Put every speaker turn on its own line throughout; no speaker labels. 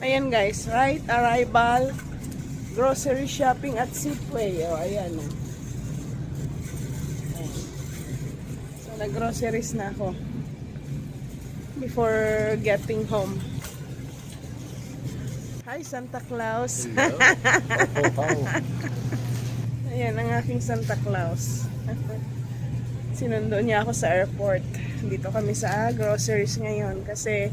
Ayan guys, right? Arrival, grocery shopping at Sipway. O, ayan. So, nag-groceries na ako before getting home. Hi, Santa Claus. Ayan, ang aking Santa Claus. Sinundo niya ako sa airport. Dito kami sa groceries ngayon kasi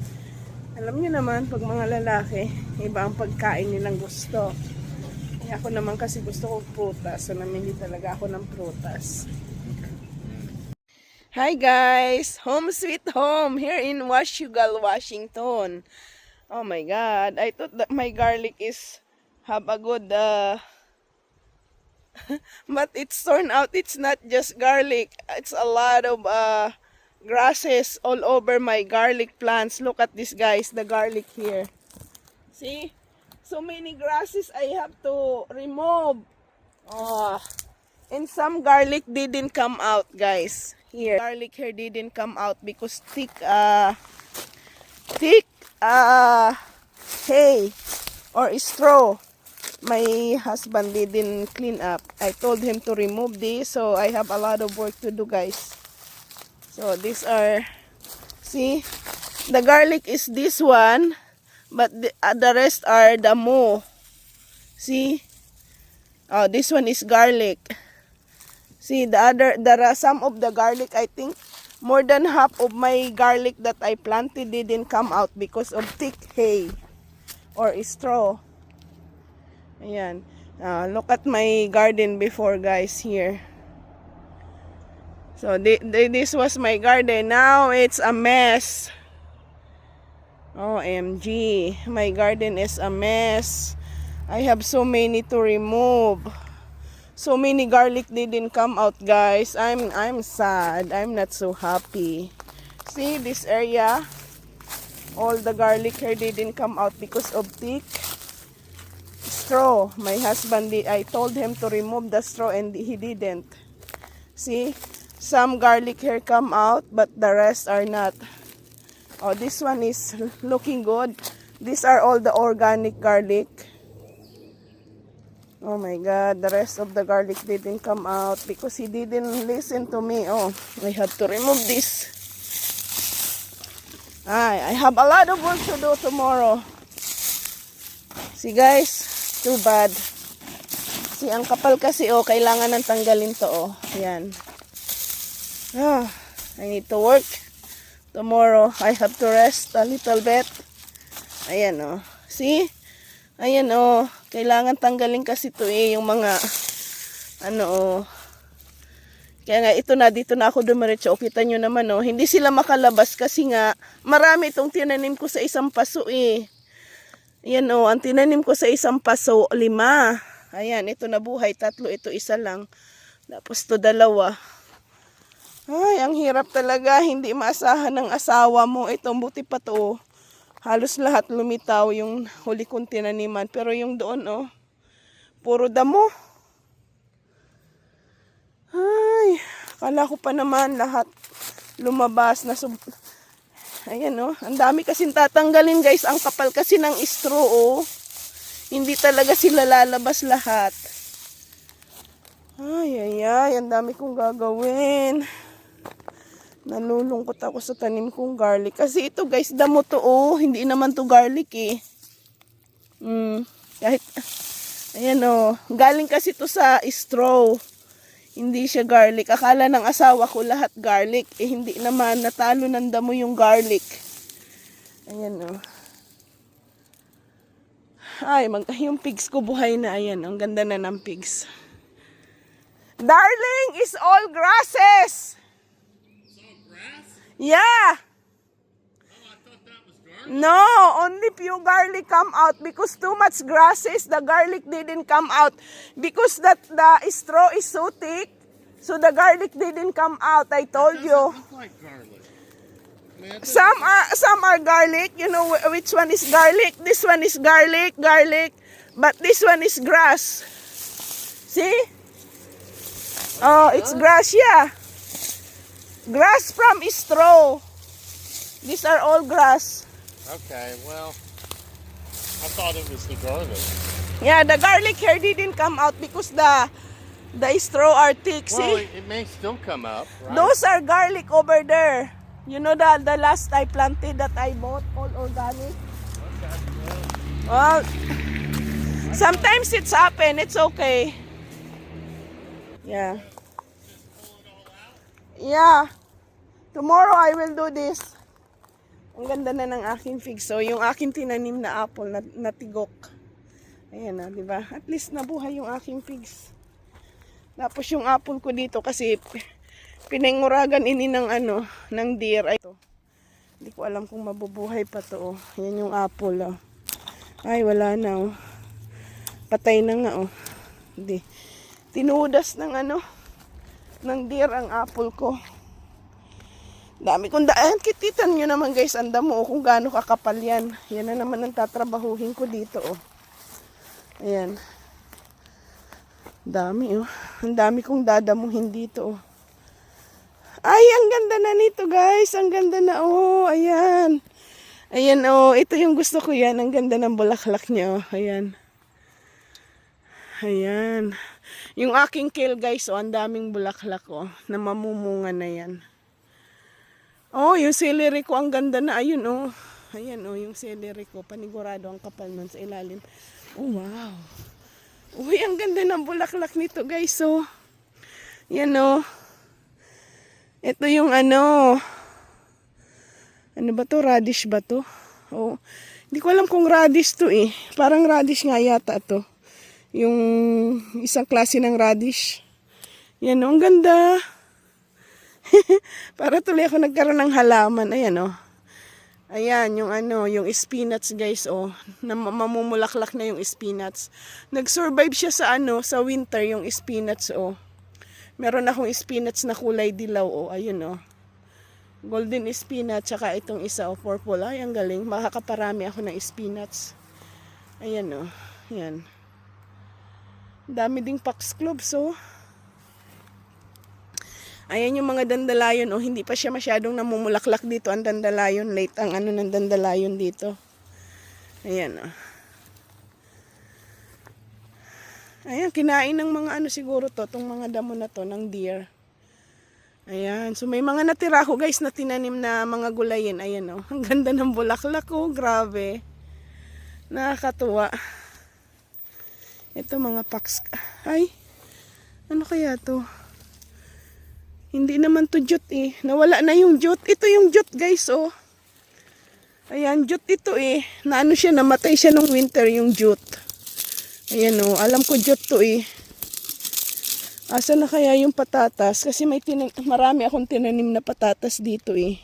alam niyo naman, pag mga lalaki, iba ang pagkain nilang gusto. Ako naman kasi gusto ko prutas. So, namili talaga ako ng prutas. Hi guys! Home sweet home here in Washougal, Washington. Oh my God. I thought that my garlic is have a good... but it's turned out it's not just garlic. It's a lot of... grasses all over my garlic plants. Look at this guys, the garlic here. See? So many grasses I have to remove. Oh. And some garlic didn't come out, guys. Here, garlic here didn't come out because thick hay or straw. My husband didn't clean up. I told him to remove this, so I have a lot of work to do, guys. So these are, see, the garlic is this one, but the rest are the mo. See, oh, this one is garlic. See, some of the garlic, I think more than half of my garlic that I planted didn't come out because of thick hay or straw. Ayan, look at my garden before, guys, here. So, this was my garden. Now, it's a mess. OMG. My garden is a mess. I have so many to remove. So many garlic didn't come out, guys. I'm sad. I'm not so happy. See, this area, all the garlic here didn't come out because of thick straw. My husband, I told him to remove the straw and he didn't. See? Some garlic here come out, but the rest are not. Oh, this one is looking good. These are all the organic garlic. Oh my God, the rest of the garlic didn't come out because he didn't listen to me. Oh, I have to remove this. I have a lot of work to do tomorrow. See guys, too bad. See, ang kapal kasi, oh, kailangan nang tanggalin to, oh. Yan. I need to work tomorrow. I have to rest a little bit. Ayan, oh. See? Ayan, oh. Kailangan tanggalin kasi to yung mga oh. Kaya nga ito na, dito na ako dumiretso. Kita nyo naman, oh. Hindi sila makalabas kasi nga marami itong tinanim ko sa isang paso Ayan, oh. Ang tinanim ko sa isang paso, 5. Ayan, ito nabuhay, 3. Ito 1 lang. Tapos to 2. Ay, ang hirap talaga. Hindi maasahan ng asawa mo. Itong buti pa to. Halos lahat lumitaw yung huli kong tinaniman. Pero yung doon, oh, puro damo. Ay, akala ko pa naman lahat lumabas. Ayan, oh. Ang dami kasing tatanggalin, guys. Ang kapal kasi ng straw, oh. Hindi talaga sila lalabas lahat. Ay. Ang dami kong gagawin. Nalulungkot ako sa tanim kong garlic. Kasi ito guys, damo to, oh. Hindi naman to garlic Kahit, ayan, oh. Galing kasi to sa straw. Hindi siya garlic. Akala ng asawa ko lahat garlic. Hindi naman. Natalo ng damo yung garlic. Ayan, oh. Ay, yung pigs ko buhay na. Ayan, ang ganda na ng pigs. Darling, is all grasses. Yeah.
Oh, I thought that was garlic.
No, only few garlic come out because too much grasses. The garlic didn't come out because the straw is so thick. So the garlic didn't come out. I told you.
Look like garlic. Man,
Some are garlic. You know which one is garlic? This one is garlic, but this one is grass. See? Oh, it's grass, yeah. Grass from straw. These are all grass.
Okay, well, I thought it was the garlic.
Yeah, the garlic here didn't come out because the straw are thick.
Well,
See?
it may still come up, right?
Those are garlic over there. You know the last I planted that I bought, all organic? Well, sometimes it's happen. It's okay. Yeah. Yeah. Tomorrow I will do this. Ang ganda na ng aking fig. So, yung aking tinanim na apple, natigok. Ayan na, di ba? At least nabuhay yung aking figs. Tapos yung apple ko dito kasi pinanguragan ini ng ng deer. Ay, ito. Hindi ko alam kung mabubuhay pa to. Oh. Yan yung apple. Oh. Ay, wala na. Oh. Patay na nga. Oh. Hindi. Tinudas ng ng deer ang apple ko. Dami kong daan. Kititan nyo naman guys, ang damo kung gaano kakapal yan. Yan na naman ang tatrabahuhin ko dito. Oh. Ayan. Dami oh. Ang dami kong dadamuhin dito oh. Ay, ang ganda na nito guys. Ang ganda na oh. Ayan. Ayan oh. Ito yung gusto ko yan. Ang ganda ng bulaklak niya oh. Ayan. Ayan. Yung aking kale guys oh. Ang daming bulaklak oh. Na mamumunga na yan. Oh, yung celery ko, ang ganda na. Ayun, oh. Ayan, oh, yung celery ko. Panigurado ang kapal nun sa ilalim. Oh, wow. Uy, ang ganda ng bulaklak nito, guys, oh. Yan, oh. Ito yung ano ba to? Radish ba to? Oh. Hindi ko alam kung radish to, eh. Parang radish nga yata to. Yung isang klase ng radish. Yan, oh, ang ganda. Para tuloy ako nagkaroon ng halaman. Ayan oh. Ayan yung yung spinach guys oh. Na mamumulaklak na yung spinach. Nag-survive siya sa sa winter yung spinach oh. Meron akong spinach na kulay dilaw oh. Ayun oh. Golden spinach tsaka itong isa oh, purple. Ay ang galing. Makakaparami ako ng spinach. Ayan oh. Ayan. Dami ding foxgloves oh. Ayan yung mga dandelion, oh, hindi pa siya masyadong namumulaklak dito ang dandelion. Late ang ng dandelion dito. Ayan, oh. Ayan, kinain ng mga siguro to, tong mga damo na to, ng deer. Ayan, so may mga natira ko guys na tinanim na mga gulayin. Ayan, oh, ang ganda ng bulaklak, oh, grabe. Nakakatuwa. Ito mga paks. Ay, ano kaya to? Hindi naman to jute eh. Nawala na yung jute. Ito yung jute guys oh. Ayan, jute ito eh. Naano siya, namatay siya nung winter yung jute. Ayan oh, alam ko jute to eh. Asa na kaya yung patatas? Kasi marami akong tinanim na patatas dito eh.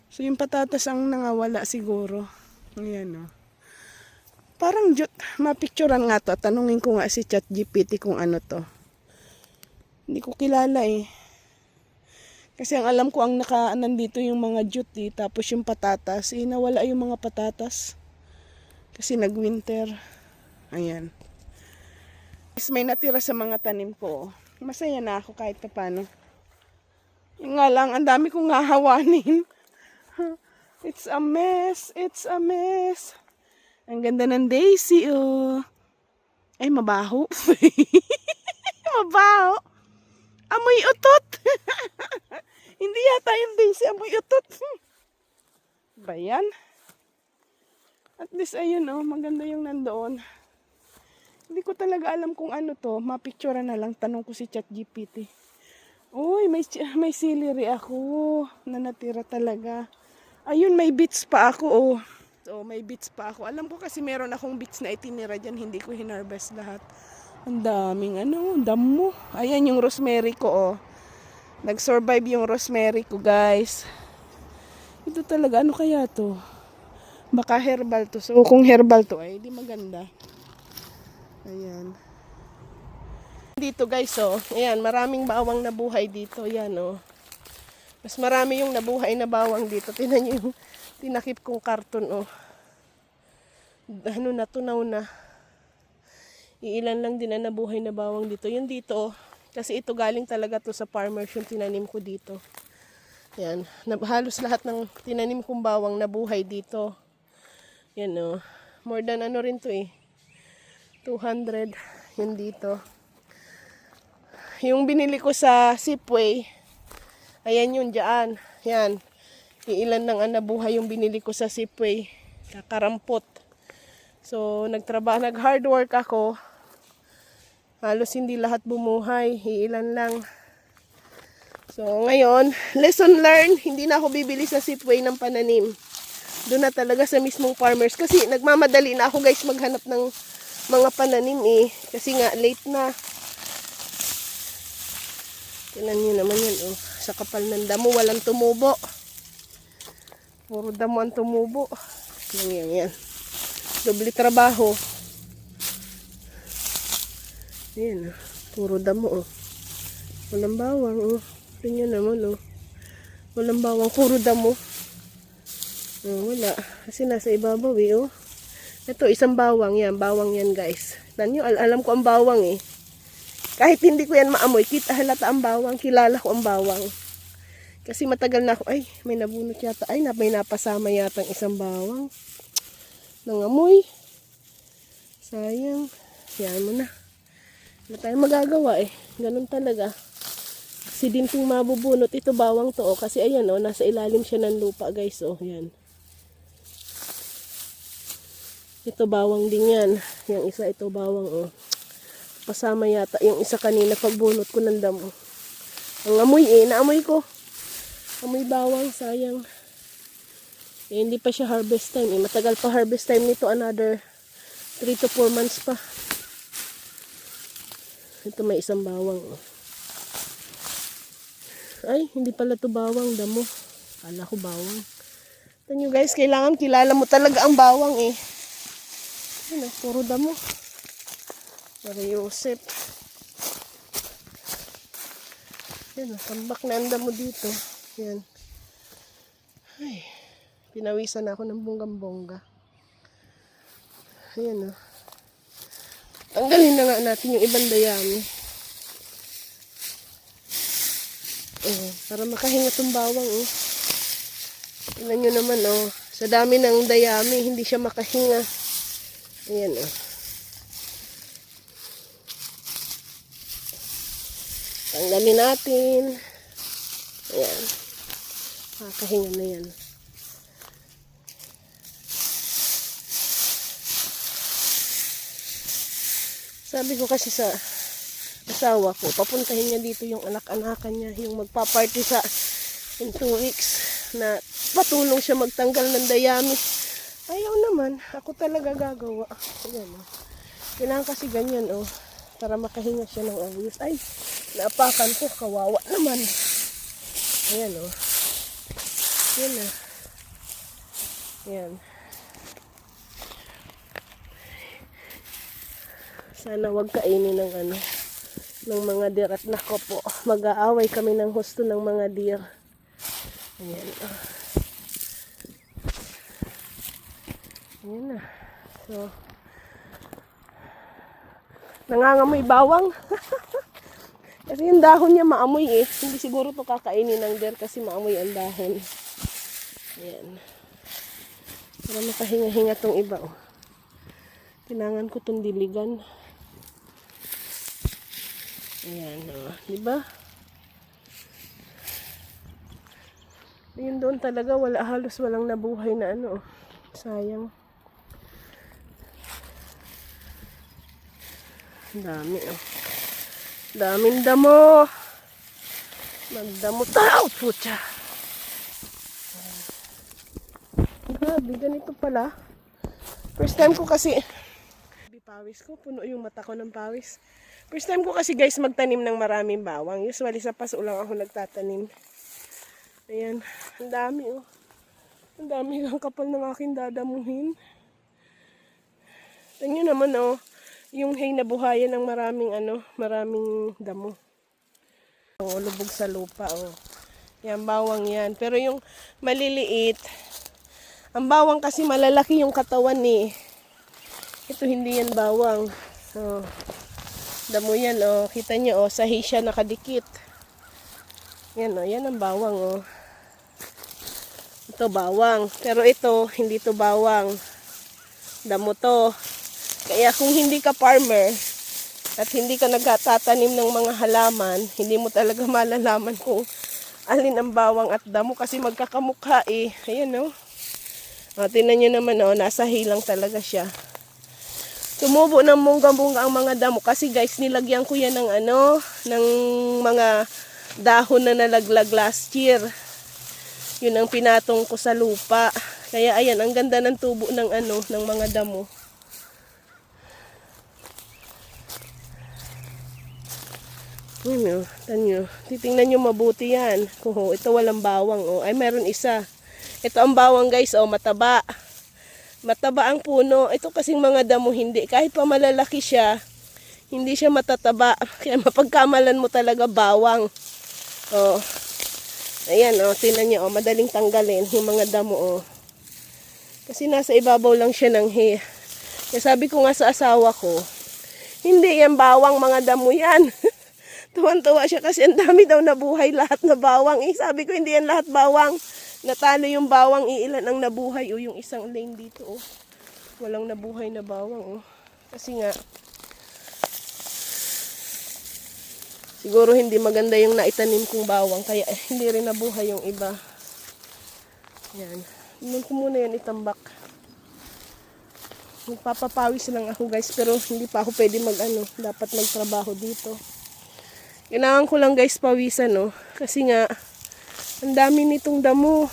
So yung patatas ang nangawala siguro. Ayan oh. Parang jute. Mapicturean nga to. Tanungin ko nga si ChatGPT kung ano to. Hindi ko kilala eh. Kasi ang alam ko ang nandito yung mga jute eh, tapos yung patatas. Eh, nawala yung mga patatas. Kasi nag-winter. Ayan. May natira sa mga tanim ko. Masaya na ako kahit paano. Yung nga lang, ang dami kong hahawanin. It's a mess. It's a mess. Ang ganda ng daisy oh. Ay, mabaho. Mabaho. Amoy utot. Hindi yata yung daisy amoy utot. Ba yan? At least ayun oh, maganda yung nandoon. Hindi ko talaga alam kung ano to. Mapicture na lang. Tanong ko si ChatGPT. Uy, may celery ako na natira talaga. Ayun, may beets pa ako oh. So, may beets pa ako. Alam ko kasi meron akong beets na itinira dyan. Hindi ko hinarvest lahat. Ang daming damo. Ayan yung rosemary ko oh. Nag-survive yung rosemary ko guys. Ito talaga, ano kaya to? Baka herbal to. So kung herbal to ay di maganda. Ayan. Dito guys oh. Ayan, maraming bawang na buhay dito. Ayan oh. Mas marami yung nabuhay na bawang dito. Tingnan niyo yung tinakip kong karton oh. Natunaw na. Iilan lang din na nabuhay na bawang dito. Yung dito, kasi ito galing talaga to sa farmers yung tinanim ko dito. Yan. Halos lahat ng tinanim kong bawang nabuhay dito. Yan o. More than ano rin to eh. 200. Yun dito. Yung binili ko sa Sipway. Ayan yun dyan. Yan. Iilan lang ang nabuhay yung binili ko sa Sipway. Kakarampot. So, nag-hard work ako. Halos hindi lahat bumuhay. Iilan lang. So, ngayon, lesson learned. Hindi na ako bibili sa Sipway ng pananim. Doon na talaga sa mismong farmers. Kasi nagmamadali na ako guys maghanap ng mga pananim eh. Kasi nga, late na. Tingnan nyo naman yan oh. Sa kapal ng damo, walang tumubo. Puro damo ang tumubo. Yan. Doble trabaho. Ayan oh. Puro damo oh. Walang bawang oh. Tingnan naman oh. Walang bawang, puro damo. Oh, wala. Kasi nasa ibabaw eh oh. Ito, isang bawang yan. Bawang yan guys. Tanyo, alam ko ang bawang eh. Kahit hindi ko yan maamoy, kita halata ang bawang. Kilala ko ang bawang. Kasi matagal na ako, ay, may nabunot yata. Ay, may napasama yata ang isang bawang. Nangamoy. Sayang. Yan mo na. Wala tayong magagawa eh. Ganun talaga. Kasi din kung mabubunot, ito bawang to oh. Kasi ayan oh, nasa ilalim siya ng lupa guys oh. Yan. Ito bawang din yan. Yung isa ito bawang oh. Pasama yata yung isa kanina pagbunot ko ng damo. Ang amoy eh. Naamoy ko. Amoy bawang. Sayang. Eh, hindi pa siya harvest time eh. Matagal pa harvest time nito. Another 3 to 4 months pa. Ito may isang bawang oh. Ay, hindi pala to bawang. Damo. Kala ko bawang. Ito nyo guys. Kailangan kilala mo talaga ang bawang eh. Ano, puro damo. Mariusip. Yan, tambak na ang damo dito. Yan. Ay, pinawisan ako ng bonggang-bongga. Ayan o. Tanggalin na nga natin yung ibang dayami. Para makahinga itong bawang oh. Tingnan nyo naman oh. Sa dami ng dayami, hindi siya makahinga. Ayan oh. Tanggalin natin. Ayan. Makahinga na yan. Sabi ko kasi sa asawa ko, papuntahin niya dito yung anak-anakan niya, yung magpa-party sa in 2 weeks na patulong siya magtanggal ng dayami. Ayaw naman. Ako talaga gagawa. Ayan oh. Kailangan kasi ganyan oh. Para makahinga siya ng ayos. Ay, naapakan ko. Kawawa naman. Ayan o. Yan na. Ayan. Sana wag kainin ng ano, ng mga deer at nako po. Mag-aaway kami ng husto ng mga deer. Ayan o. Ayan na. So, nangangamoy bawang. Kasi yung dahon niya maamoy eh. Hindi siguro to kakainin ng deer kasi maamoy ang dahon. Ayan. Para makahinga-hinga tong iba oh. Kailangan ko tong diligan. Ayan oh. Diba? Yun doon talaga halos walang nabuhay na ano oh. Sayang. Dami oh. Daming damo. Magdamo tao, putya. Grabe, ganito pala. First time ko kasi pawis ko, puno yung mata ko ng pawis. First time ko kasi guys magtanim ng maraming bawang. Usually sa paso lang ako nagtatanim. Ayan, ang dami oh. Ang dami ang kapal ng aking dadamuhin. Tingnan naman oh. Yung hay na buhayan ng maraming damo. Oh, lubog sa lupa oh. Yan bawang yan. Pero yung maliliit, ang bawang kasi malalaki yung katawan eh. Ito hindi yan bawang. Oh. Damo yan oh. Kita nyo oh, sa hay siya nakadikit. Yan oh, yan ang bawang oh. Ito bawang. Pero ito, hindi to bawang. Damo to. Kaya kung hindi ka farmer at hindi ka nagtatanim ng mga halaman, hindi mo talaga malalaman kung alin ang bawang at damo kasi magkakamukha eh. Ayan o. O, tingnan nyo naman o, nasa hilang talaga siya. Tumubo ng mungga-mungga ang mga damo kasi guys, nilagyan ko yan ng ng mga dahon na nalaglag last year. Yun ang pinatong ko sa lupa. Kaya ayan, ang ganda ng tubo ng ng mga damo. Ano, tanyo. Titingnan nyo mabuti yan. Kuho, ito walang bawang. Oh. Ay, meron isa. Ito ang bawang guys. Oh, mataba. Mataba ang puno. Ito kasing mga damo hindi. Kahit pa malalaki siya, hindi siya matataba. Kaya mapagkamalan mo talaga bawang. Oh. Ayan, oh. Tingnan nyo. Oh, madaling tanggalin yung mga damo. Oh. Kasi nasa ibabaw lang siya ng hay. Kaya sabi ko nga sa asawa ko, hindi yan bawang, mga damo yan. Tuwan-tuwa siya kasi ang dami daw nabuhay lahat na bawang. Eh, sabi ko hindi yan lahat bawang. Natalo yung bawang, iilan ang nabuhay. O, yung isang lane dito, oh. Walang nabuhay na bawang, oh. Kasi nga, siguro hindi maganda yung naitanim kong bawang. Kaya hindi rin nabuhay yung iba. Yan. Inon ko muna yan itambak. Magpapapawis lang ako guys. Pero hindi pa ako pwede dapat magtrabaho dito. Kailangan ko lang guys pawisan, no? Kasi nga, ang dami nitong damo.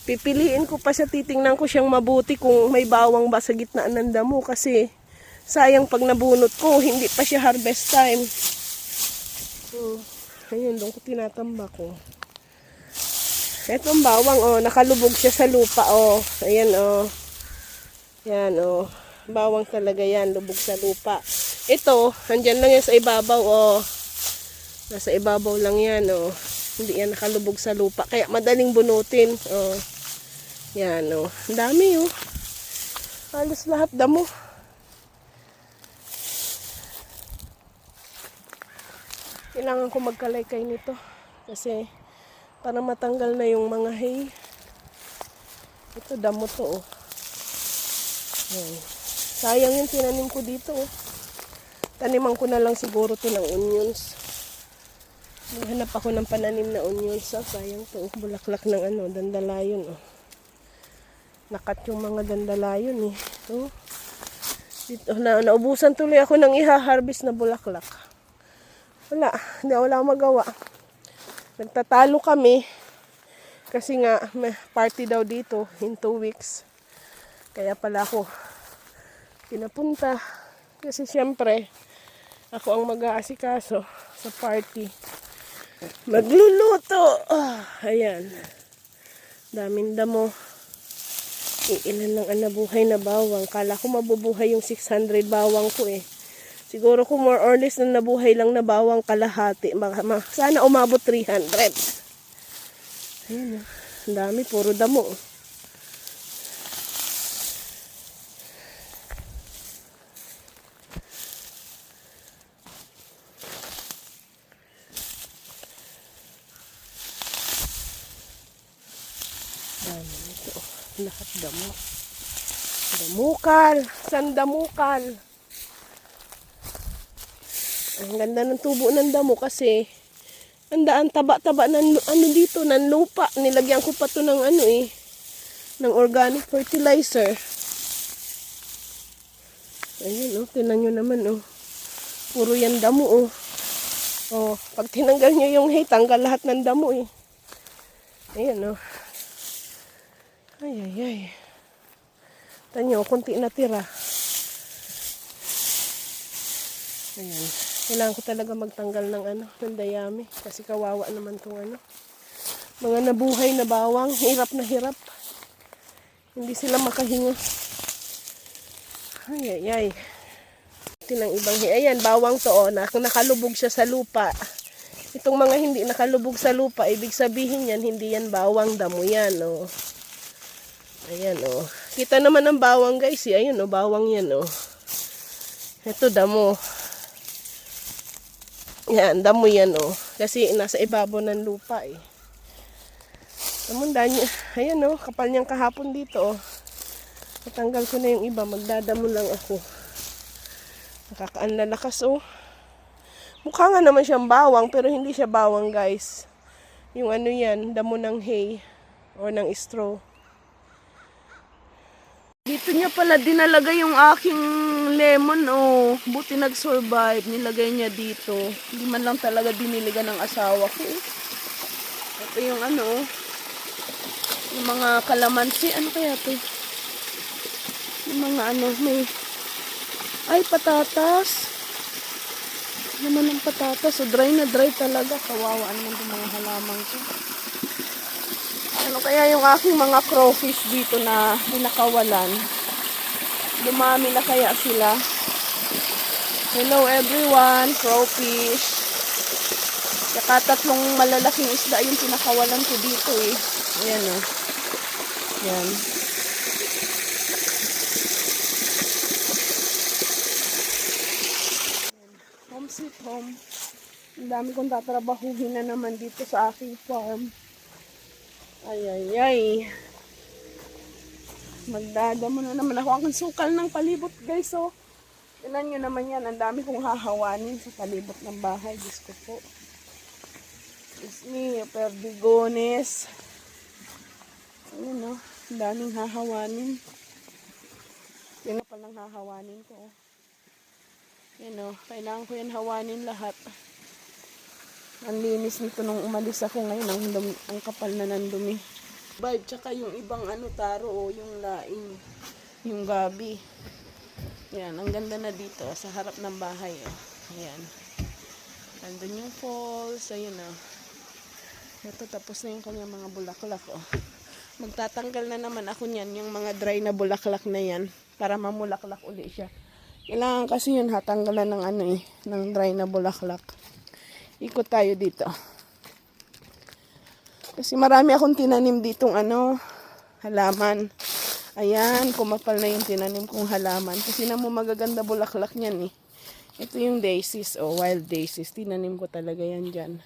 Pipiliin ko pa siya, titingnan ko siyang mabuti kung may bawang ba sa gitna ng damo. Kasi, sayang pag nabunot ko, hindi pa siya harvest time. Ayun, doon ko tinatambak ko. Etong bawang, oh, nakalubog siya sa lupa, oh. Ayan, oh. Yan, oh. Bawang talaga yan, lubog sa lupa. Ito, andyan lang yan sa ibabaw, oh. Nasa ibabaw lang yan, oh. Hindi yan nakalubog sa lupa. Kaya madaling bunutin, oh. Yan, oh. Ang dami, oh. Halos lahat damo. Kailangan ko magkalaykay nito. Kasi, para matanggal na yung mga hay. Ito, damo to, oh. Yan. Sayang yung tinanim ko dito, oh. Taniman ko na lang siguro to ng onions. Naghanap ako ng pananim na onions. So, sayang to. Bulaklak ng dandalayon. Oh. Nakat yung mga dandalayon eh. Oh. Dito, naubusan tuloy ako ng iha-harvest na bulaklak. Wala akong magawa. Nagtatalo kami. Kasi nga, may party daw dito in 2 weeks. Kaya pala ako pinapunta. Kasi syempre, ako ang mag-aasikaso sa party. Magluluto. Ayan. Daming damo. Ilan lang ang nabuhay na bawang. Kala ko mabubuhay yung 600 bawang ko eh. Siguro ko more or less na nabuhay lang na bawang kalahati. Sana umabot 300. Ayan. Ang dami. Puro damo. Ito, lahat damo. Damukal. Sandamukal. Ang ganda ng tubo ng damo kasi ang taba-taba ng dito, ng lupa. Nilagyan ko pa to ng ng organic fertilizer. Ayun, oh, tinan nyo naman, oh. Puro yan damo, oh. Oh, pag tinanggal nyo yung hay, tanggal lahat ng damo, eh. Ayan, oh. Ay. Tanyo, konti na tira. Ayan. Kailangan ko talaga magtanggal ng ng dayami. Kasi kawawa naman itong mga nabuhay na bawang. Hirap na hirap. Hindi sila makahinga. Ay. Tinang ibang ayan, bawang to, oh. Nakalubog siya sa lupa. Itong mga hindi nakalubog sa lupa, ibig sabihin yan, hindi yan bawang, damo yan, oh. Ayan, oh. Kita naman ang bawang, guys. Ayan, oh. Bawang yan, oh. Ito, damo. Yan, damo yan, oh. Kasi nasa ibabaw ng lupa, eh. Ayan, oh. Kapal niyang kahapon dito, oh. Natanggal ko na yung iba, magdadamo lang ako. Nakakaan lalakas oh. Mukha nga naman siyang bawang, pero hindi siya bawang guys. Yung ano yan, damo ng hay o ng straw. Dito niya pala dinalaga yung aking lemon oh. Buti nag-survive, nilagay niya dito. Hindi man lang talaga diniligan ng asawa ko eh. Ito yung ano, yung mga kalamansi, ano kaya to? Yung mga ano, may, ay patatas. Naman ng patatas, so dry na dry talaga. Kawawa naman yung mga halaman ko. Ano kaya yung aking mga crawfish dito na pinakawalan? Dumami na kaya sila? Hello everyone, crawfish. Saka 3 malalaking isda yung pinakawalan ko dito eh. Ayan o. Ayan. Home sweet home. Ang dami kong tatrabahuhin na naman dito sa aking farm. Ay, ay, ay. Magdadamo na naman ako. Ang sukal ng palibot guys oh. Tignan nyo naman yan. Ang dami kong hahawanin sa palibot ng bahay. Diyos ko po. Diyos me, perdigones. Ayun oh. Ang daming hahawanin. Yan pa lang hahawanin ko oh. Yan oh. Kailangan ko yan hawanin lahat. Ang linis nito nung umalis ako ngayon. Ang kapal na ng dumi. Vibe, tsaka yung ibang ano taro o yung laing. Yung gabi. Yan, ang ganda na dito sa harap ng bahay. Oh. Ayan. Nandun yung falls. Ayun oh. Ito tapos na yung kanyang mga bulaklak. Oh. Magtatanggal na naman ako niyan. Yung mga dry na bulaklak na yan. Para mamulaklak uli siya. Kailangan kasi yun hatanggalan ng ano eh. Ng dry na bulaklak. Ikot tayo dito. Kasi marami akong tinanim ditong ano, halaman. Ayan, kumapal na yung tinanim kong halaman. Kasi na mo magaganda bulaklak niyan eh. Ito yung daisies o wild daisies. Tinanim ko talaga yan dyan.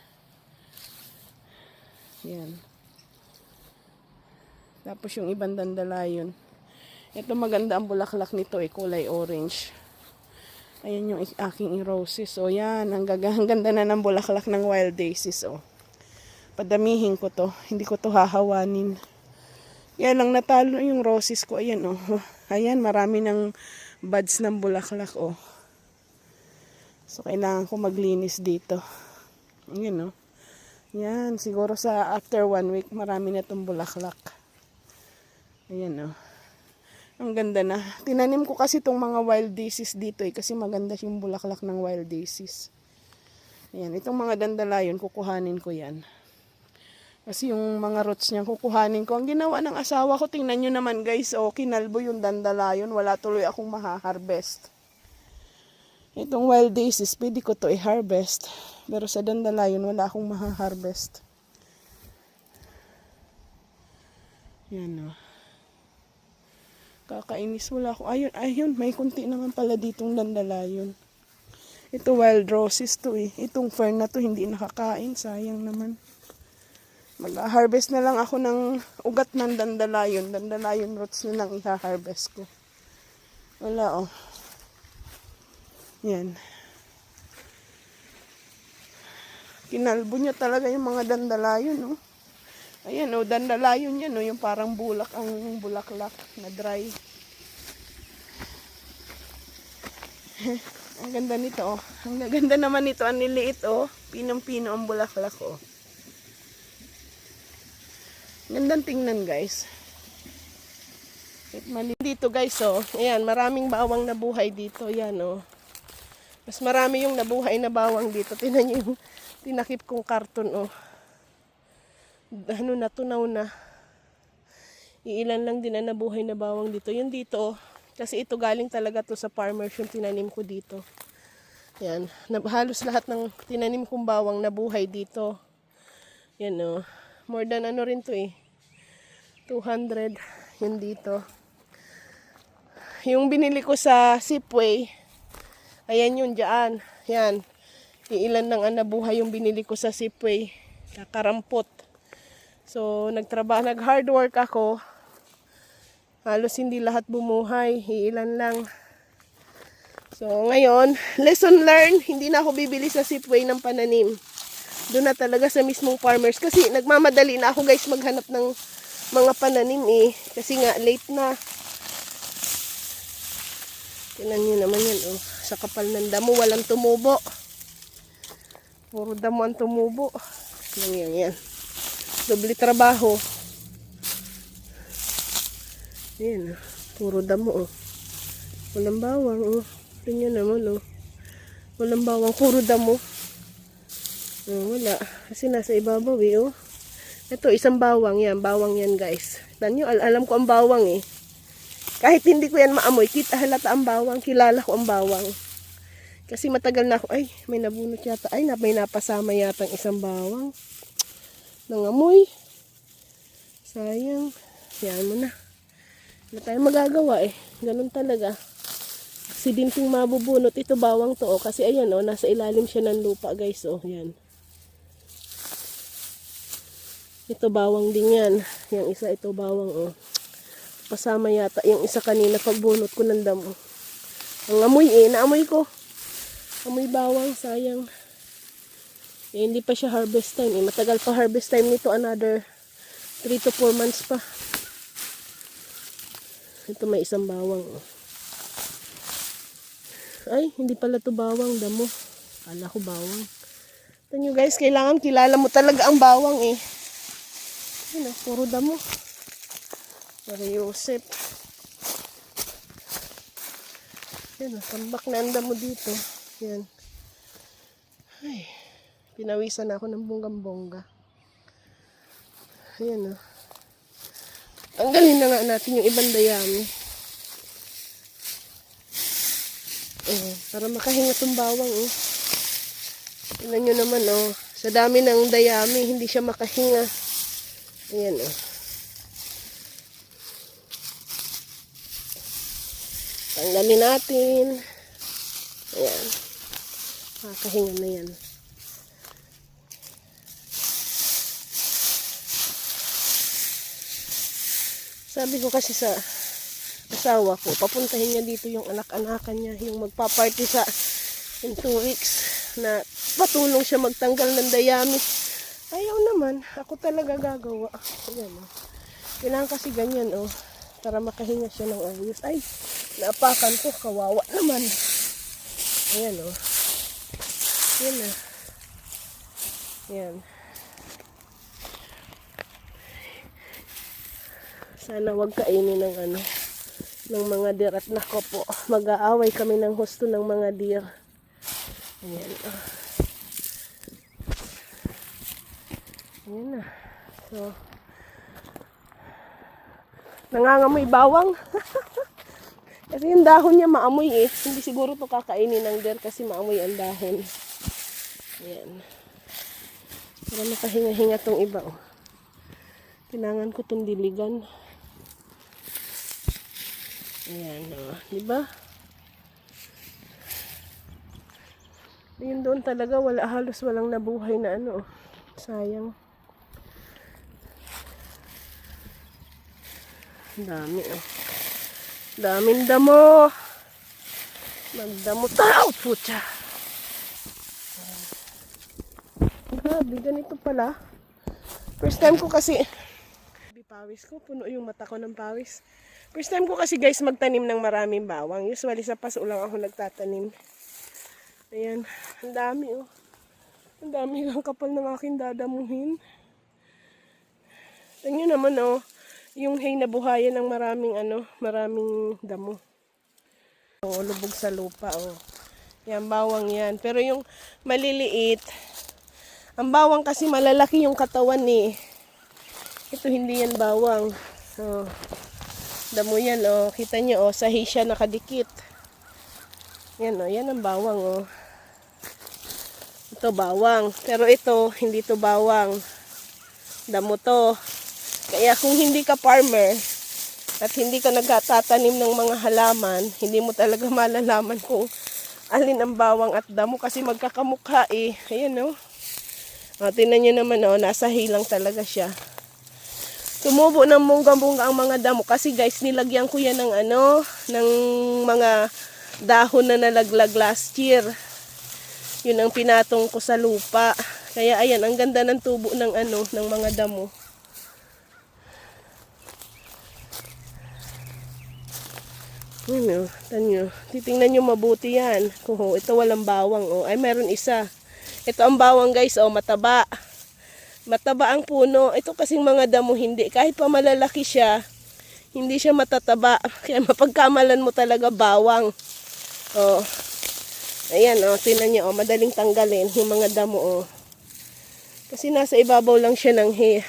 Yan. Tapos yung ibang dandalayon. Ito maganda ang bulaklak nito eh, kulay orange. Ayan yung aking roses. O yan, ang ganda na ng bulaklak ng wild daisies. O. Padamihin ko to. Hindi ko to hahawanin. Yan lang natalo yung roses ko. Ayan o. Ayan, marami ng buds ng bulaklak o. So, kailangan ko maglinis dito. Ayan o. Yan, siguro sa after 1 week, marami na itong bulaklak. Ayan o. Ang ganda na. Tinanim ko kasi itong mga wild daisies dito eh. Kasi maganda yung bulaklak ng wild daisies. Ayan. Itong mga dandalayon, kukuhanin ko yan. Kasi yung mga roots niya, kukuhanin ko. Ang ginawa ng asawa ko, tingnan nyo naman guys. O, kinalbo yung dandalayon. Wala tuloy akong maha-harvest. Itong wild daisies, pwede ko to i-harvest. Pero sa dandalayon, wala akong maha-harvest. Yan o. Kakainis, wala ako. Ayun, may kunti naman pala ditong dandalayon. Ito wild roses to eh. Itong fern na to hindi nakakain, sayang naman. Mag-harvest na lang ako ng ugat ng dandalayon. Dandalayon roots na lang i-harvest ko. Wala oh. Yan. Kinalbo niya talaga yung mga dandalayon oh. Ayan o, dandalayon yan o, yung parang bulak ang bulaklak na dry. Ang ganda nito o. Ang ganda naman nito, ang niliit o. Pinong-pino ang bulaklak o. Gandang tingnan guys. Dito guys o. Ayan, maraming bawang na buhay dito. Ayan o. Mas marami yung nabuhay na bawang dito. Tingnan nyo yung tinakip kong karton o. Ano na, tunaw na. Iilan lang din na nabuhay na bawang dito. Yung dito, kasi ito galing talaga to sa farmers yung tinanim ko dito. Yan. Halos lahat ng tinanim kong bawang nabuhay dito. Yan o. More than ano rin to eh. 200. Yun dito. Yung binili ko sa Sipway, ayan yun dyan. Yan. Iilan lang ang nabuhay yung binili ko sa Sipway. Karampot. So, nag-hard work ako. Halos hindi lahat bumuhay, ilan lang. So ngayon, lesson learned, hindi na ako bibili sa Safeway ng pananim. Doon na talaga sa mismong farmers. Kasi nagmamadali na ako guys maghanap ng mga pananim eh. Kasi nga late na. Tingnan nyo naman yan oh. Sa kapal ng damo, walang tumubo. Puro damo ang tumubo. Yan. Doble trabaho. Ayan, puro damo, oh. Walang bawang, oh. Tingnan naman, oh. Walang bawang, puro damo. Oh, wala. Kasi nasa ibabaw, eh, oh. Ito, isang bawang yan. Bawang yan, guys. Tignan nyo, alam ko ang bawang, eh. Kahit hindi ko yan maamoy, kita halata ang bawang. Kilala ko ang bawang. Kasi matagal na ako, ay, may nabunot yata. Ay, may napasama yata ang isang bawang. Nangamoy. Sayang. Yan mo na. Wala tayong magagawa eh. Ganun talaga. Aksidenteng mabubunot. Ito bawang to oh. Kasi ayan oh. Nasa ilalim siya ng lupa guys oh. Yan. Ito bawang din yan. Yung isa ito bawang oh. Pasama yata. Yung isa kanina pagbunot ko ng damo. Ang amoy eh. Naamoy ko. Amoy bawang. Sayang. Eh, hindi pa siya harvest time eh. Matagal pa harvest time nito. Another 3 to 4 months pa. Ito may isang bawang. Oh. Ay, hindi pala to bawang, damo. Kala ko bawang. Ito nyo guys, kailangan kilala mo talaga ang bawang eh. Yun oh, puro damo. Para Yosef. Yan oh, tambak na ang damo dito. Yan. Ay, pinawisan ako ng bonggang-bongga. Ayan oh. Tanggalin na nga natin yung ibang dayami. Para makahinga itong bawang. Tingnan nyo naman, oh. Sa dami ng dayami, hindi siya makahinga. Ayan, oh. Tanggalin natin. Ayan. Makahinga na yan. Sabi ko kasi sa asawa ko, papuntahin niya dito yung anak-anakan niya, yung magpa-party sa in 2 weeks na patulong siya magtanggal ng dayami. Ayaw naman, ako talaga gagawa. Ayan, oh. Kailangan kasi ganyan, oh, para makahinga siya ng ayos. Ay, naapakan ko, kawawa naman. Ayan, oh. Ayan, oh. Ayan. Sana wag kainin ng ng mga deer at nako po, mag-aaway kami ng husto ng mga deer. Ayan. Ayan na. So, nangangamoy bawang. Kasi yung dahon niya maamoy eh. Hindi siguro to kakainin ng deer kasi maamoy ang dahon. Ayan. Para makahinga-hinga tong iba oh. Kailangan ko tong diligan. Ayan, oh, diba? Ayun doon talaga, halos walang nabuhay na sayang. Dami, oh. Daming damo. Magdamo tayo, putya. Grabe, ganito pala. First time ko kasi, pawis ko, puno yung mata ko ng pawis. First time ko kasi guys magtanim ng maraming bawang. Usually sa paso lang ako nagtatanim. Ayan, ang dami oh. Ang dami ang kapal ng aking dadamuhin. Tingnan naman oh, yung hay na buhayan ng maraming damo. Oh, lubog sa lupa oh. Yan, bawang yan. Pero yung maliliit, ang bawang kasi malalaki yung katawan eh. Ito hindi yan bawang. Oh. Damo yan oh. Kita nyo oh, sahi siya nakadikit. Yan oh, yan ang bawang oh. Ito bawang. Pero ito, hindi to bawang. Damo to. Kaya kung hindi ka farmer at hindi ka nagtatanim ng mga halaman, hindi mo talaga malalaman kung alin ang bawang at damo kasi magkakamukha eh. Ayan oh. Tingnan nyo naman oh, nasa hilang talaga siya. Tumubo ng bonggang-bongga ang mga damo kasi guys, nilagyan ko yan ng ng mga dahon na nalaglag last year. Yun ang pinatong ko sa lupa. Kaya ayan, ang ganda ng tubo ng ng mga damo. Tanyo. Titingnan nyo mabuti yan. Ito walang bawang. Ay, meron isa. Ito ang bawang guys. Mataba. Mataba ang puno. Ito kasing mga damo hindi. Kahit pa malalaki siya, hindi siya matataba. Kaya mapagkamalan mo talaga bawang. Ayan, tingnan nyo. Madaling tanggalin yung mga damo. Kasi nasa ibabaw lang siya ng hay.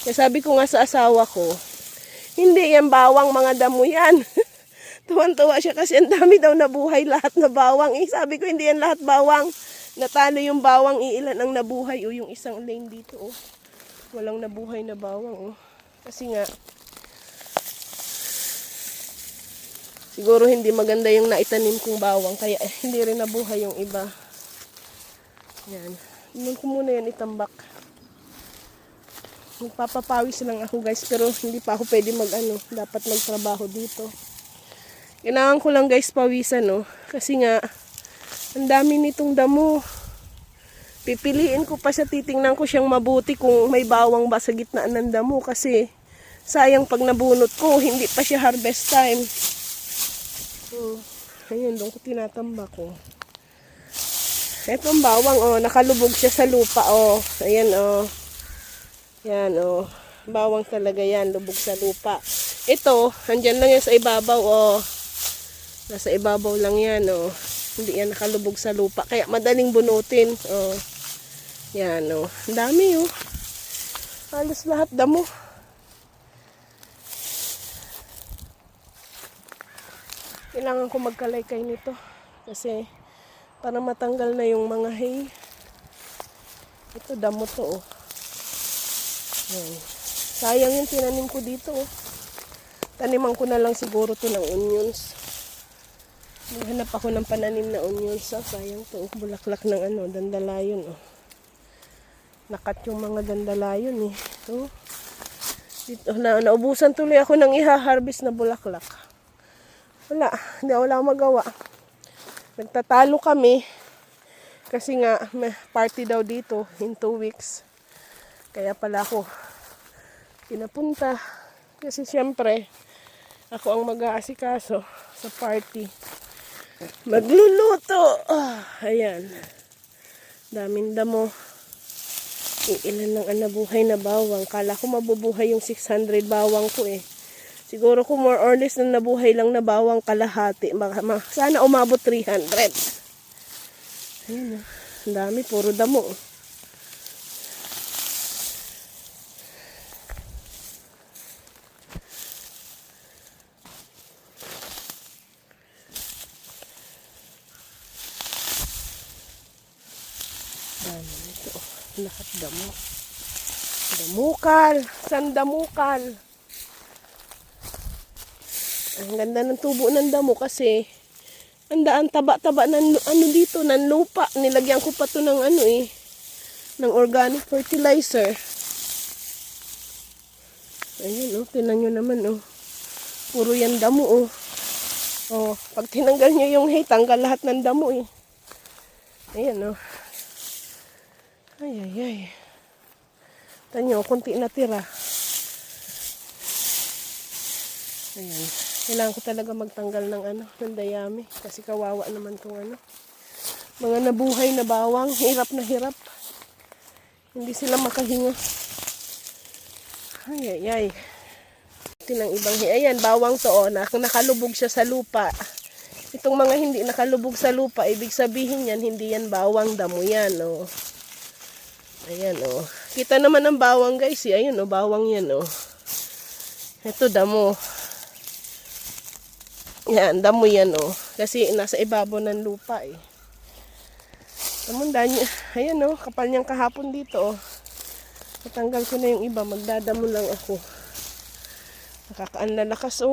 Kaya sabi ko nga sa asawa ko, hindi yan bawang, mga damo yan. Tuwan-tuwa siya kasi ang dami daw nabuhay lahat na bawang. Sabi ko hindi yan lahat bawang. Natalo yung bawang, iilan ang nabuhay. Yung isang lane dito. Walang nabuhay na bawang. Kasi nga, siguro hindi maganda yung naitanim kong bawang. Kaya hindi rin nabuhay yung iba. Yan. Inon ko muna yan itambak. Magpapapawis lang ako guys. Pero hindi pa ako pwede dapat magtrabaho dito. Kailangan ko lang guys pawisan kasi nga ang dami nitong damo. Pipiliin ko pa siya, titingnan ko siyang mabuti kung may bawang ba sa gitna ng damo kasi sayang pag nabunot ko, hindi pa siya harvest time. Ayun, doon ko tinatambak ko. Ito ang bawang nakalubog siya sa lupa Ayan Yan bawang talaga yan, lubog sa lupa. Ito, andyan lang yan sa ibabaw Nasa ibabaw lang yan Hindi yan nakalubog sa lupa. Kaya madaling bunutin. Yan Ang dami Halos lahat damo. Kailangan ko magkalaykay nito. Kasi para matanggal na yung mga hay. Ito damo to Yan. Sayang yung tinanim ko dito Taniman ko na lang siguro to ng onions. Naghanap ako ng pananim na onions. Sayang to. Bulaklak ng dandalayon. Nakat yung mga dandalayon Dito, naubusan tuloy ako ng iha-harvest na bulaklak. Wala akong magawa. Nagtatalo kami. Kasi nga, may party daw dito in 2 weeks. Kaya pala ako pinapunta. Kasi siyempre, ako ang mag-aasikaso sa party. Magluluto. Ayan. Daming damo. Ilan lang ang nabuhay na bawang. Kala ko mabubuhay yung 600 bawang ko Siguro ko more or less na nabuhay lang na bawang kalahati. Sana umabot 300. Ayan Ang dami. Puro damo. Ito, lahat damo. Damukal. Sandamukal. Ang ganda ng tubo ng damo kasi ang taba-taba ng dito, ng lupa. Nilagyan ko pa to ng ng organic fertilizer. Ayun tinan nyo naman Puro yan damo pag tinanggal nyo yung hay, tanggal lahat ng damo Ayan Ay. Tanyo, konti na tira. Ayan. Kailangan ko talaga magtanggal ng dayami. Kasi kawawa naman tong mga nabuhay na bawang. Hirap na hirap. Hindi sila makahinga. Ay. Tinang ibang ayan, bawang to nakalubog siya sa lupa. Itong mga hindi nakalubog sa lupa, ibig sabihin yan, hindi yan bawang, damo yan Ayan Kita naman ang bawang guys Ayun bawang yan Ito damo. Yan, damo yan Kasi nasa ibabaw ng lupa Tamundaan niya. Ayan kapal niyang kahapon dito Natanggal ko na yung iba, magdadamo lang ako. Nakakaan na lakas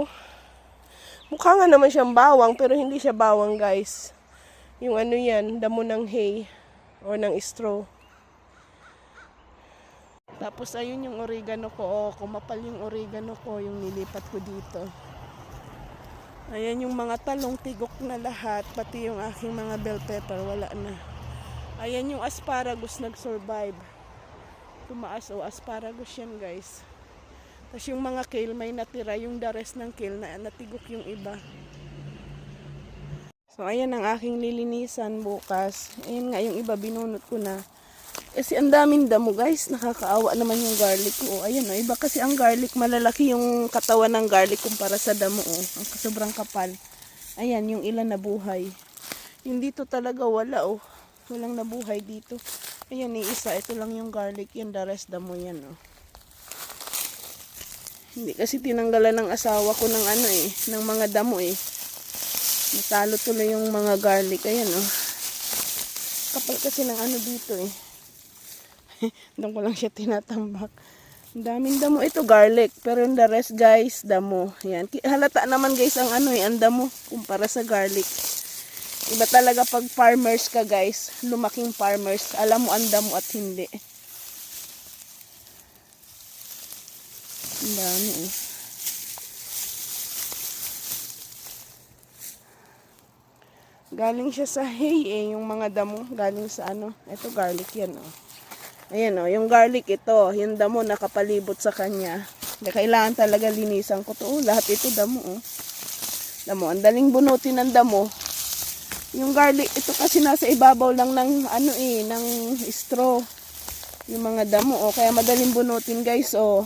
Mukha nga naman siyang bawang pero hindi siya bawang guys. Yung yan, damo ng hay or ng straw. Tapos ayun yung oregano ko. Oh, kumapal yung oregano ko, yung nilipat ko dito. Ayan yung mga talong, tigok na lahat. Pati yung aking mga bell pepper, wala na. Ayan yung asparagus, nag-survive. Tumaas, oh, asparagus yan guys. Tapos yung mga kale, may natira. Yung the rest ng kale, na natigok yung iba. So ayan ang aking lilinisan bukas. Ayan nga yung iba, binunot ko na. Kasi ang daming damo guys, nakakaawa naman yung garlic ko. Ayan o, iba kasi ang garlic, malalaki yung katawan ng garlic kumpara sa damo o. Ang sobrang kapal. Ayan, yung ilan nabuhay. Yung dito talaga wala o. Walang nabuhay dito. Ayan, isa, ito lang yung garlic, yan, the rest damo yan o. Hindi kasi tinanggalan ng asawa ko ng ano eh, ng mga damo eh. Natalo tuloy yung mga garlic, ayan o. Kapal kasi ng ano dito eh. Doon ko lang siya tinatambak. Ang daming damo. Ito garlic. Pero yung the rest guys, damo. Yan. Halata naman guys ang ano eh, ang damo kumpara sa garlic. Iba talaga pag farmers ka guys. Lumaking farmers. Alam mo ang damo at hindi. Ang dami eh. Galing siya sa hay eh. Yung mga damo. Galing sa ano. Ito garlic yan oh. Ayan o, yung garlic ito, yung damo nakapalibot sa kanya. Kailangan talaga linisan ko to. Oh, lahat ito damo o. Damo, ang daling bunutin ng damo. Yung garlic, ito kasi nasa ibabaw lang ng ano eh, ng straw. Yung mga damo o, kaya madaling bunutin guys o.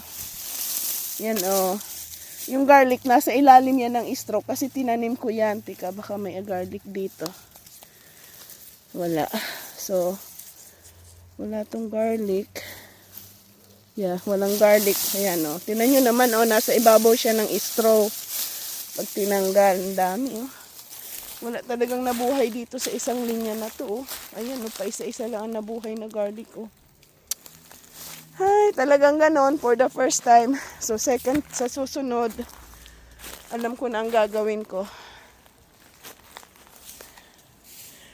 Yan o. Yung garlic, nasa ilalim yan ng straw kasi tinanim ko yan. Tika, baka may garlic dito. Wala. So, wala tong garlic. Yeah, walang garlic. Ayan o. Tinan nyo naman o, nasa ibabaw siya ng straw. Pag tinanggal, ang dami o. Wala talagang nabuhay dito sa isang linya na to o. Ayan o, pa isa-isa lang ang nabuhay na garlic o. Ay, talagang ganon for the first time. So second, sa susunod, alam ko na ang gagawin ko.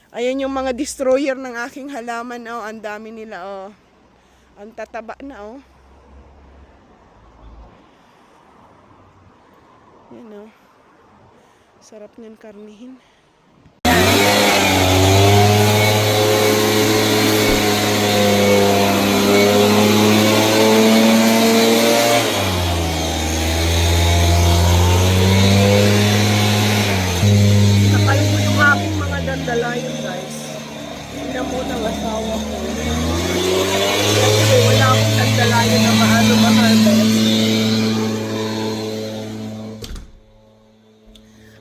Ayan yung mga destroyer ng aking halaman. Oh, ang dami nila. Oh. Ang tataba na. Oh. Yan. Oh. Sarap niyan karnihin. Nakalbo yung aking mga dandalayon guys. Tingnan mo ng asawa ko. Kasi wala akong dandalayon na mahal-harvest.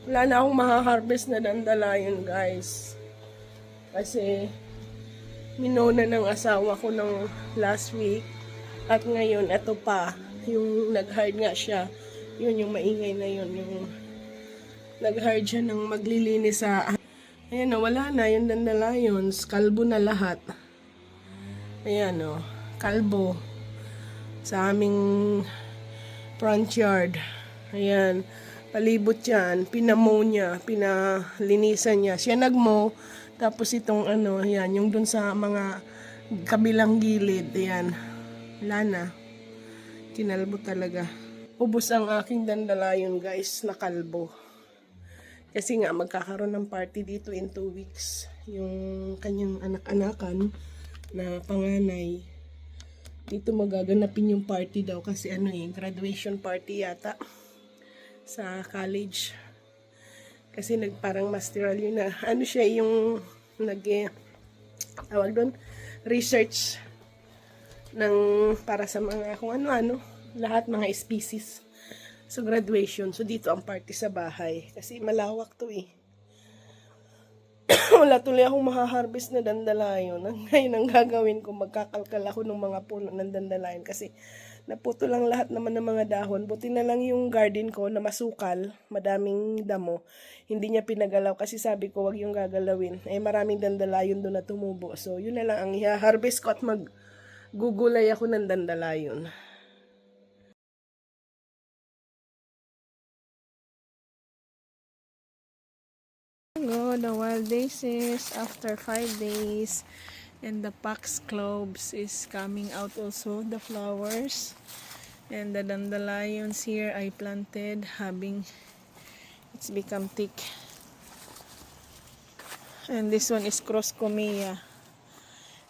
Wala na akong maha-harvest na dandalayon guys. Kasi minona ng asawa ko ng last week. At ngayon, ito pa. Yung nag-hard nga siya. Yun yung maingay na yun. Yung nag-hard siya ng maglilinis sa... Ayan o, wala na yung dandelions. Kalbo na lahat. Ayan o, kalbo. Sa aming front yard. Ayan. Palibot yan. Pinamow niya. Pinalinisan niya. Siya nagmow. Tapos itong ano, ayan. Yung dun sa mga kabilang gilid. Ayan. Wala na. Kinalbo talaga. Ubos ang aking dandelion guys na kalbo. Kasi nga magkakaroon ng party dito in 2 weeks. Yung kanyang anak-anakan na panganay. Dito magaganapin yung party daw kasi ano eh, graduation party yata sa college. Kasi parang masteral yun na ano siya yung tawag doon, research ng para sa mga kung ano-ano, lahat mga species. So, graduation. So, dito ang party sa bahay. Kasi malawak to eh. Wala tuloy akong maha-harvest na dandelion. Ngayon ang gagawin ko, magkakalkal ako ng mga puno ng dandelion. Kasi naputo lang lahat naman ng mga dahon. Buti na lang yung garden ko na masukal, madaming damo. Hindi niya pinagalaw kasi sabi ko, wag yung gagalawin. Eh, maraming dandelion doon na tumubo. So, yun na lang ang i-harvest ko at maggugulay ako ng dandelion. Hello, the wild daisies after 5 days. And the foxgloves is coming out also, the flowers. And the dandelions here I planted, it's become thick. And this one is Croscomia.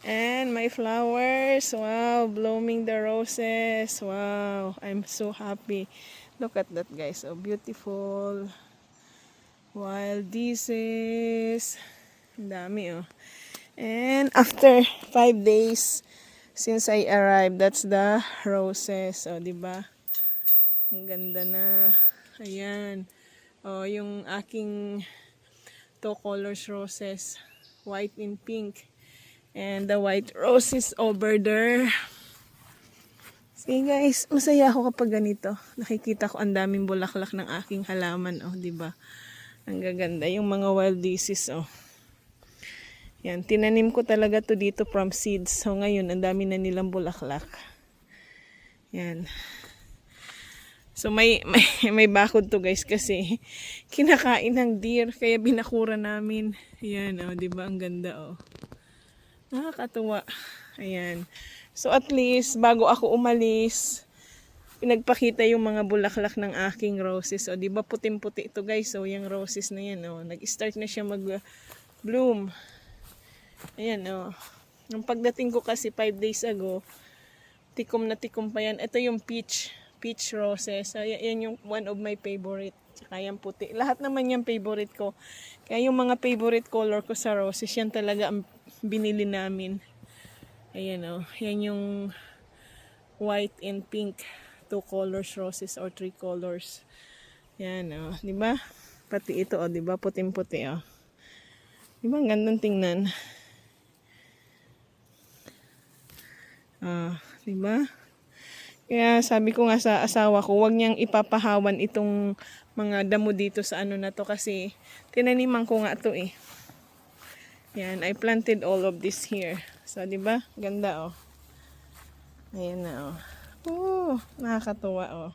And my flowers, wow, blooming the roses. Wow, I'm so happy. Look at that, guys. So beautiful. Wild daisies. Ang dami, oh. And after 5 days since I arrived, that's the roses. O, diba? Ang ganda na. Ayan. O, yung aking 2 colors roses. White and pink. And the white rose is over there. See guys, masaya ako kapag ganito. Nakikita ko ang daming bulaklak ng aking halaman. O, diba? Ang gaganda. Yung mga wild daisies, oh. Yan, tinanim ko talaga to dito from seeds. So ngayon, ang dami na nilang bulaklak. Yan. So may bakod to guys kasi kinakain ng deer kaya binakura namin. Ayan, oh, 'di ba? Ang ganda, oh. Nakakatuwa. Ayan. So at least bago ako umalis, pinagpakita yung mga bulaklak ng aking roses. O, 'di ba puting-puti ito, guys? So yung roses na 'yan, oh, nag-start na siya mag-bloom. Ayan, oh. Nung pagdating ko kasi 5 days ago, tikom na tikom pa yan. Ito yung peach roses. So, yan yung one of my favorite. Tsaka yung puti. Lahat naman yung favorite ko. Kaya yung mga favorite color ko sa roses, yan talaga ang binili namin. Ayan, oh. Yan yung white and pink. 2 colors roses or 3 colors. Yan, oh. Diba? Pati ito, oh. Diba? Puting-puti, oh. Diba? Ang gandang tingnan. Diba? Kaya sabi ko nga sa asawa ko, huwag niyang ipapahawan itong mga damo dito sa ano na to kasi tinaniman ko nga to eh. Yan, I planted all of this here. So, diba? Ganda, oh. Ayan na, oh. Oh, nakakatuwa, oh.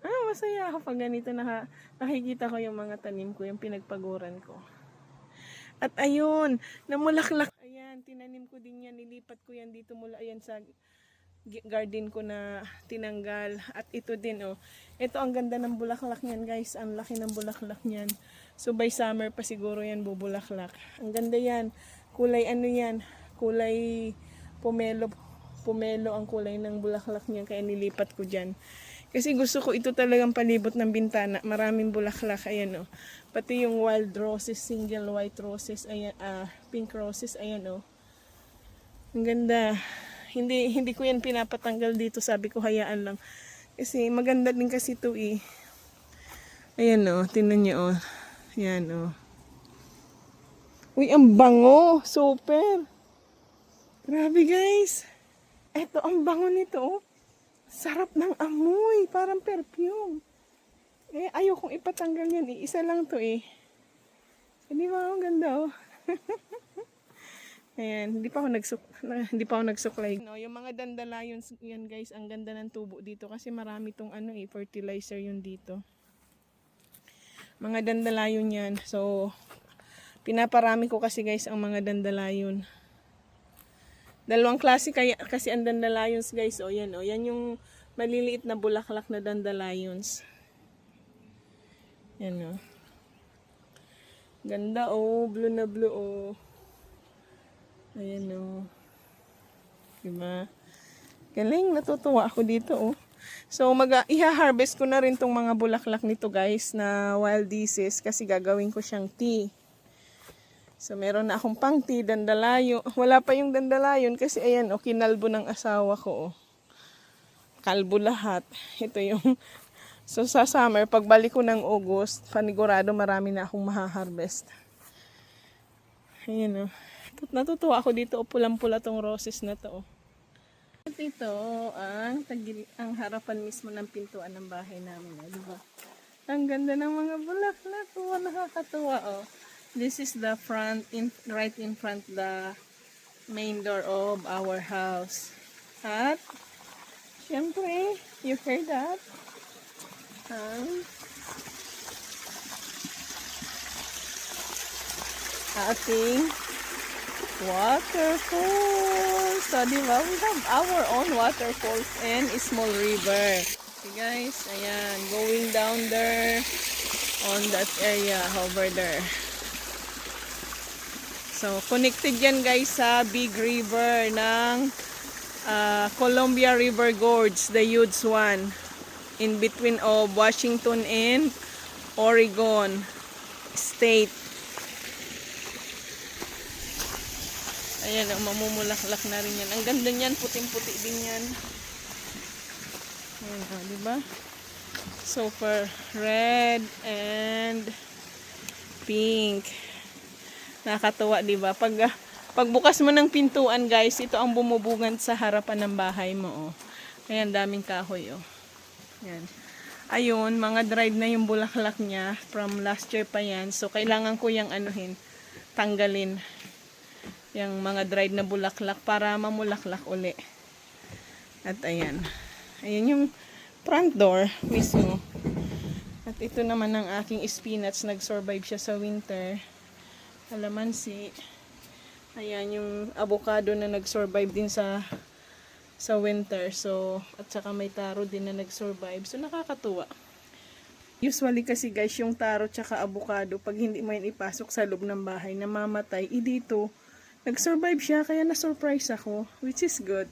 Masaya ako pag ganito nakikita ko yung mga tanim ko, yung pinagpaguran ko. At ayun, namulaklak. Ayan, tinanim ko din yan. Nilipat ko yan dito mula ayan sa garden ko na tinanggal. At ito din, oh. Ito ang ganda ng bulaklak niyan, guys. Ang laki ng bulaklak niyan. So by summer pa siguro yan bubulaklak. Ang ganda yan. Kulay ano yan? Kulay pomelo. Pomelo ang kulay ng bulaklak niyan. Kaya nilipat ko dyan. Kasi gusto ko ito talagang palibot ng bintana. Maraming bulaklak. Ayan, oh. Pati yung wild roses, single white roses, ayan, pink roses, ayan, oh. Ang ganda. Hindi ko yan pinapatanggal dito. Sabi ko, hayaan lang. Kasi maganda din kasi ito, eh. Ayan, oh. Tingnan nyo, oh. Ayan, oh. Uy, ang bango. Super. Grabe, guys. Eto, ang bango nito, oh. Sarap ng amoy, parang perfume. Eh, ayaw kong ipatanggal yan. Isa lang to eh. Hindi ba? Ang ganda, oh. Ayan, hindi pa ako nagsuklay. No, yung mga dandelions yan, guys, ang ganda ng tubo dito kasi marami tong ano eh, fertilizer yun dito. Mga dandelion yan. So, pinaparami ko kasi, guys, ang mga dandelion. Dalawang klase kasi ang dandelions, guys. O, yan, o. Yan yung maliliit na bulaklak na dandelions. Yan, o. Ganda, o. Blue na blue, o. Ayan, o. Diba? Galing, natutuwa ako dito, o. So, iha-harvest ko na rin tong mga bulaklak nito, guys, na wild daisies kasi gagawin ko siyang tea. So, meron na akong pang tea, dandalayo. Wala pa yung dandalayon kasi ayan, o, kinalbo ng asawa ko, o. Kalbo lahat. Ito yung, so sa summer, pagbalik ko ng August, panigurado marami na akong maha-harvest. Ayan, o. Natutuwa ako dito, o, pulang-pula tong roses na to, o. At ito, ang harapan mismo ng pintuan ng bahay namin, o, diba? Ang ganda ng mga bulaklak, o, nakakatuwa, o. This is the front, right in front, the main door of our house. At, syempre, you heard that? ating waterfalls. So, di ba? We have our own waterfalls and a small river. Okay guys, ayan, going down there on that area over there. So, connected yan guys sa big river ng Columbia River Gorge, the huge one, in between of Washington and Oregon State. Ayan, mamumulaklak na rin yan. Ang ganda niyan, puting-puti din yan. Ayan, diba? Super red and pink. Nakakatuwa, diba? Pagbukas mo ng pintuan, guys, ito ang bumubugan sa harapan ng bahay mo, oh. Ayan, daming kahoy, oh. Ayan. Ayun, mga dried na yung bulaklak niya. From last year pa yan. So, kailangan ko yung tanggalin yung mga dried na bulaklak para mamulaklak uli. At ayan. Ayan yung front door mismo. At ito naman ang aking spinach. Nag-survive siya sa winter. Kalamansi. Ayan yung avocado na nag-survive din sa winter. So, at saka may taro din na nag-survive. So, nakakatuwa. Usually kasi guys, yung taro tsaka avocado, pag hindi mo yan ipasok sa loob ng bahay, namamatay. Dito, nag-survive siya, kaya na-surprise ako, which is good.